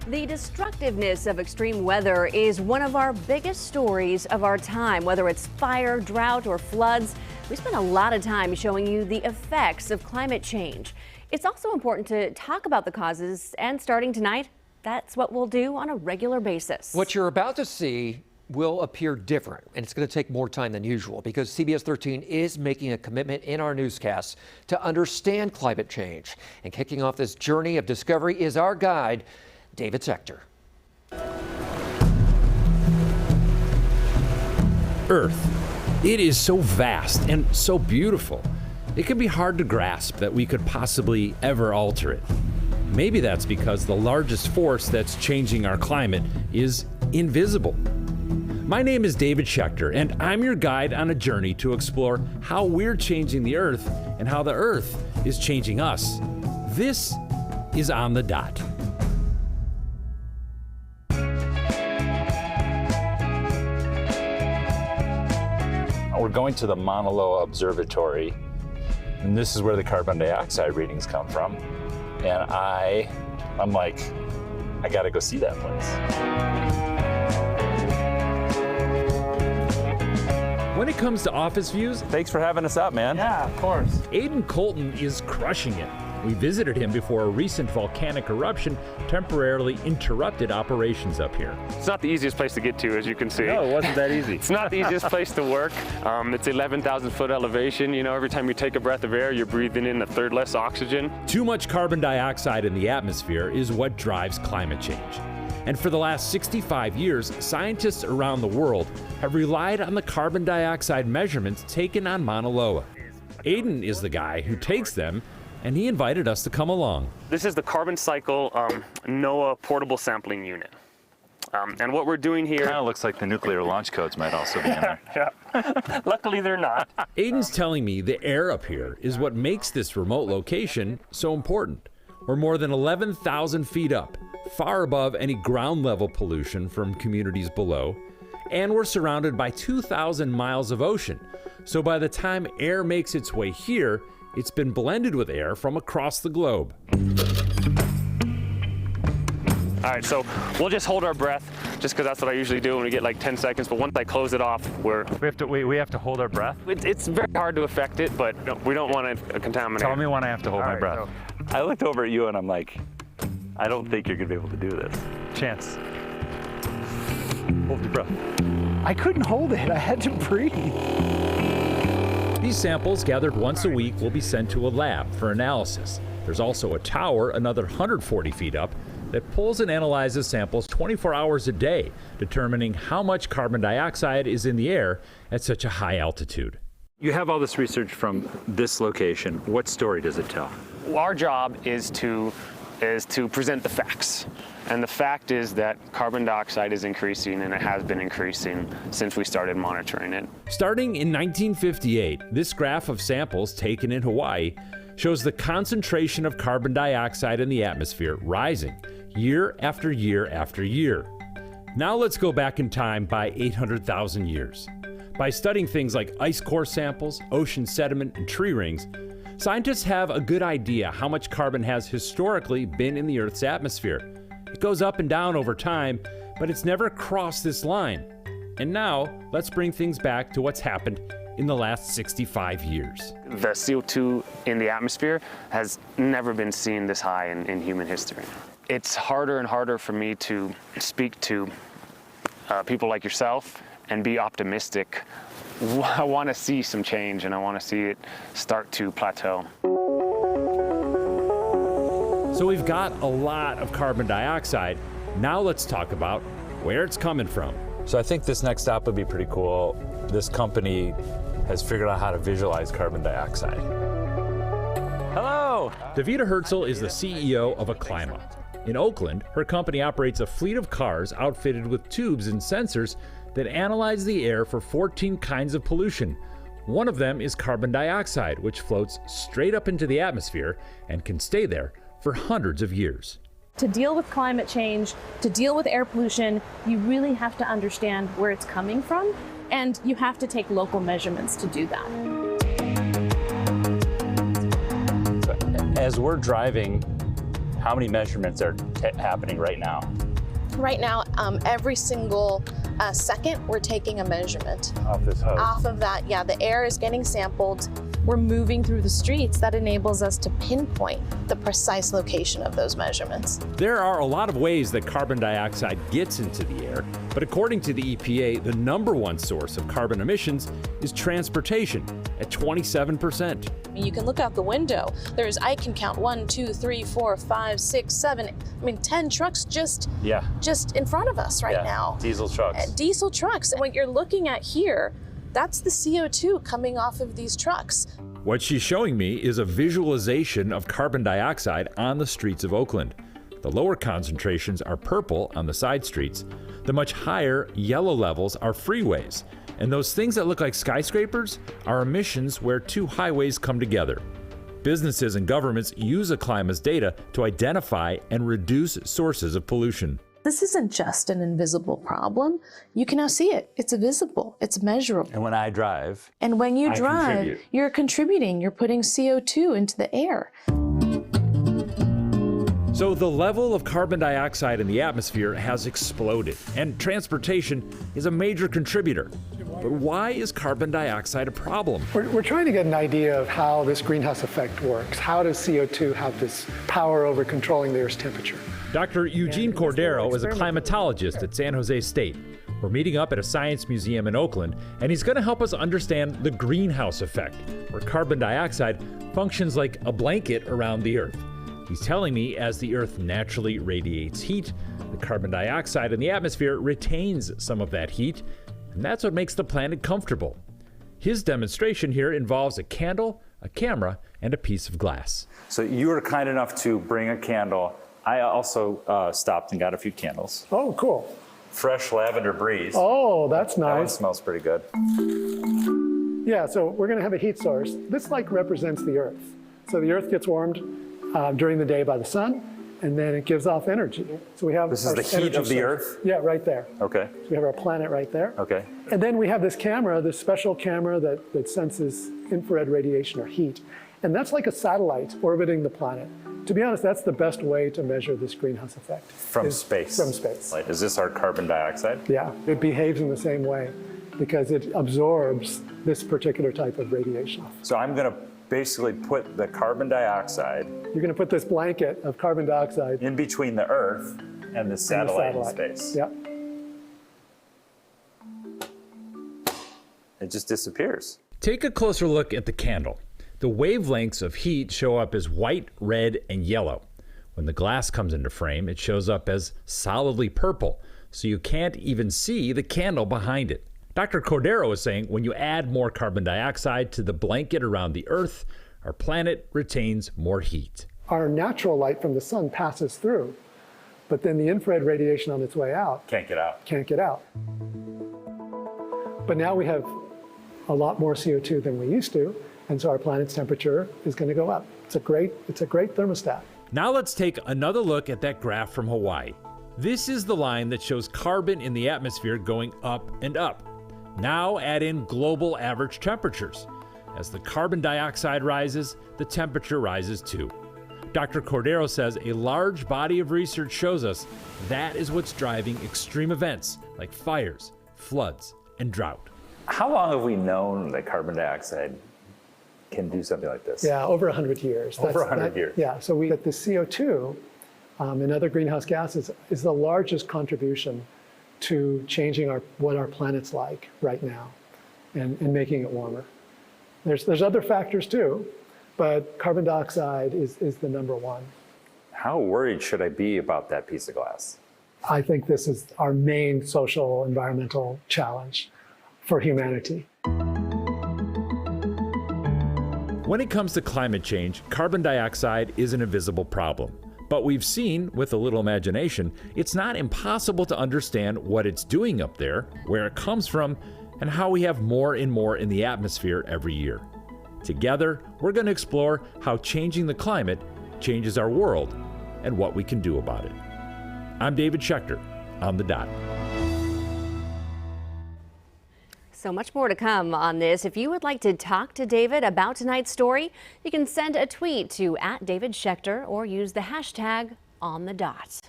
The destructiveness of extreme weather is one of our biggest stories of our time. Whether it's fire, drought, or floods, we spend a lot of time showing you the effects of climate change. It's also important to talk about the causes, and starting tonight, that's what we'll do on a regular basis. What you're about to see will appear different, and it's going to take more time than usual because CBS 13 is making a commitment in our newscasts to understand climate change. And kicking off this journey of discovery is our guide, David Sector. Earth. It is so vast and so beautiful. It can be hard to grasp that we could possibly ever alter it. Maybe that's because the largest force that's changing our climate is invisible. My name is David Schechter, and I'm your guide on a journey to explore how we're changing the Earth and how the Earth is changing us. This is On the Dot. We're going to the Mauna Loa Observatory, and this is where the carbon dioxide readings come from. And I'm like, I gotta go see that place. When it comes to office views, Thanks for having us out, man. Yeah, of course. Aiden Colton is crushing it. We visited him before a recent volcanic eruption temporarily interrupted operations up here. It's not the easiest place to get to, as you can see. No, it wasn't that easy. It's not the easiest place to work. It's 11,000 foot elevation. You know, every time you take a breath of air, you're breathing in a third less oxygen. Too much carbon dioxide in the atmosphere is what drives climate change. And for the last 65 years, scientists around the world have relied on the carbon dioxide measurements taken on Mauna Loa. Aiden is the guy who takes them, and he invited us to come along. This is the Carbon Cycle NOAA portable sampling unit. And what we're doing here... Kind of looks like the nuclear launch codes might also be in there. Yeah. Luckily, they're not. Aiden's telling me the air up here is what makes this remote location so important. We're more than 11,000 feet up, far above any ground level pollution from communities below, and we're surrounded by 2,000 miles of ocean. So by the time air makes its way here, it's been blended with air from across the globe. All right, so we'll just hold our breath, just because that's what I usually do when we get like 10 seconds. But once I close it off, We have to hold our breath? it's very hard to affect it, but we don't want to contaminate. Tell me when I have to hold my breath. I looked over at you and I'm like, I don't think you're gonna be able to do this. Chance. Hold your breath. I couldn't hold it. I had to breathe. These samples, gathered once a week, will be sent to a lab for analysis. There's also a tower, another 140 feet up, that pulls and analyzes samples 24 hours a day, determining how much carbon dioxide is in the air at such a high altitude. You have all this research from this location. What story does it tell? Our job is to present the facts. And the fact is that carbon dioxide is increasing, and it has been increasing since we started monitoring it. Starting in 1958, this graph of samples taken in Hawaii shows the concentration of carbon dioxide in the atmosphere rising year after year after year. Now let's go back in time by 800,000 years. By studying things like ice core samples, ocean sediment, and tree rings, scientists have a good idea how much carbon has historically been in the Earth's atmosphere. It goes up and down over time, but it's never crossed this line. And now, let's bring things back to what's happened in the last 65 years. The CO2 in the atmosphere has never been seen this high in human history. It's harder and harder for me to speak to people like yourself and be optimistic. I want to see some change, and I want to see it start to plateau. So we've got a lot of carbon dioxide. Now let's talk about where it's coming from. So I think this next stop would be pretty cool. This company has figured out how to visualize carbon dioxide. Hello! Davida Herzl is the CEO of Acclima. In Oakland, her company operates a fleet of cars outfitted with tubes and sensors that analyze the air for 14 kinds of pollution. One of them is carbon dioxide, which floats straight up into the atmosphere and can stay there for hundreds of years. To deal with climate change, to deal with air pollution, you really have to understand where it's coming from, and you have to take local measurements to do that. As we're driving How many measurements are happening right now? Right now, every single second, we're taking a measurement. Off this hose? Off of that, yeah, the air is getting sampled. We're moving through the streets. That enables us to pinpoint the precise location of those measurements. There are a lot of ways that carbon dioxide gets into the air, but according to the EPA, the #1 source of carbon emissions is transportation at 27%. You can look out the window. I can count 1, 2, 3, 4, 5, 6, 7, 10 trucks just in front of us right now. Diesel trucks. Diesel trucks. And what you're looking at here, that's the CO2 coming off of these trucks. What she's showing me is a visualization of carbon dioxide on the streets of Oakland. The lower concentrations are purple on the side streets. The much higher yellow levels are freeways. And those things that look like skyscrapers are emissions where two highways come together. Businesses and governments use Acclima's data to identify and reduce sources of pollution. This isn't just an invisible problem. You can now see it. It's visible. It's measurable. And when I drive, And when you I drive, contribute. you're contributing. You're putting CO2 into the air. So the level of carbon dioxide in the atmosphere has exploded, and transportation is a major contributor. But why is carbon dioxide a problem? We're trying to get an idea of how this greenhouse effect works. How does CO2 have this power over controlling the Earth's temperature? Dr. Eugene Cordero is a climatologist at San Jose State. We're meeting up at a science museum in Oakland, and he's going to help us understand the greenhouse effect, where carbon dioxide functions like a blanket around the Earth. He's telling me as the Earth naturally radiates heat, the carbon dioxide in the atmosphere retains some of that heat, and that's what makes the planet comfortable. His demonstration here involves a candle, a camera, and a piece of glass. so you were kind enough to bring a candle. I also stopped and got a few candles. Oh, cool. Fresh lavender breeze. Oh, that's That one nice. smells pretty good. Yeah, so we're going to have a heat source. This like represents the Earth. So the Earth gets warmed during the day by the sun, and then it gives off energy. So we have This is our the heat energy of the source. Earth? Yeah, right there. Okay, So we have our planet right there. okay. And then we have this camera, this special camera that senses infrared radiation or heat. And that's like a satellite orbiting the planet. To be honest, that's the best way to measure this greenhouse effect. From is space? From space. Like, is this our carbon dioxide? Yeah, it behaves in the same way because it absorbs this particular type of radiation. So I'm going to basically put the carbon dioxide You're going to put this blanket of carbon dioxide in between the Earth and the in the satellite in space. Yeah. It just disappears. Take a closer look at the candle. The wavelengths of heat show up as white, red, and yellow. When the glass comes into frame, it shows up as solidly purple, so you can't even see the candle behind it. Dr. Cordero is saying when you add more carbon dioxide to the blanket around the Earth, our planet retains more heat. Our natural light from the sun passes through, but then the infrared radiation on its way out Can't get out. can't get out. But now we have a lot more CO2 than we used to, and so our planet's temperature is going to go up. It's a great thermostat. Now let's take another look at that graph from Hawaii. This is the line that shows carbon in the atmosphere going up and up. Now add in global average temperatures. As the carbon dioxide rises, the temperature rises too. Dr. Cordero says a large body of research shows us that is what's driving extreme events like fires, floods, and drought. How long have we known that carbon dioxide can do something like this? Yeah, over 100 years. Over 100 years. Yeah, so that the CO2 and other greenhouse gases is the largest contribution to changing what our planet's like right now and making it warmer. There's other factors too, but carbon dioxide is the #1. How worried should I be about that piece of glass? I think this is our main social environmental challenge for humanity. When it comes to climate change, carbon dioxide is an invisible problem. But we've seen, with a little imagination, it's not impossible to understand what it's doing up there, where it comes from, and how we have more and more in the atmosphere every year. Together, we're going to explore how changing the climate changes our world and what we can do about it. I'm David Schechter, on The Dot. So much more to come on this. If you would like to talk to David about tonight's story, you can send a tweet to @DavidSchechter or use the hashtag #OnTheDot.